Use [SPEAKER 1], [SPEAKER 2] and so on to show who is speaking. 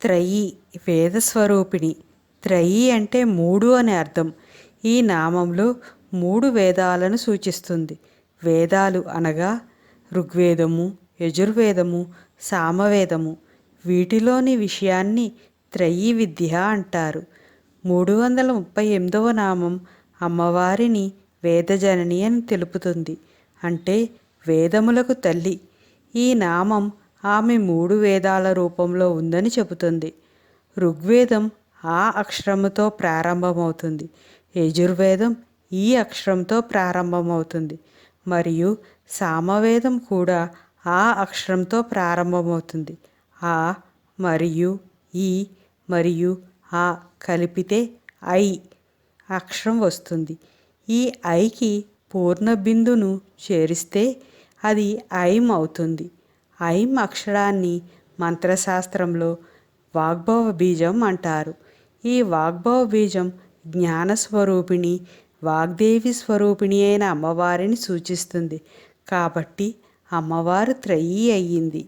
[SPEAKER 1] త్రయీ వేదస్వరూపిణి. త్రయీ అంటే మూడు అని అర్థం. ఈ నామంలో 3 వేదాలను సూచిస్తుంది. వేదాలు అనగా ఋగ్వేదము, యజుర్వేదము, సామవేదము. వీటిలోని విషయాన్ని త్రయీ విద్య అంటారు. 338వ నామం అమ్మవారిని వేదజనని అని తెలుపుతుంది. అంటే వేదములకు తల్లి. ఈ నామం ఆమె 3 వేదాల రూపంలో ఉందని చెబుతుంది. ఋగ్వేదం ఆ అక్షరముతో ప్రారంభమవుతుంది. యజుర్వేదం ఈ అక్షరంతో ప్రారంభమవుతుంది. మరియు సామవేదం కూడా ఆ అక్షరంతో ప్రారంభమవుతుంది. ఆ మరియు ఈ మరియు ఆ కలిపితే ఐ అక్షరం వస్తుంది. ఈ ఐకి పూర్ణ బిందును చేరిస్తే అది ఐం అవుతుంది. ఐం అక్షరాన్ని మంత్రశాస్త్రంలో వాగ్భవ బీజం అంటారు. ఈ వాగ్భవ బీజం జ్ఞానస్వరూపిణి, వాగ్దేవి స్వరూపిణి అయిన అమ్మవారిని సూచిస్తుంది. కాబట్టి అమ్మవారు త్రయీ అయ్యింది.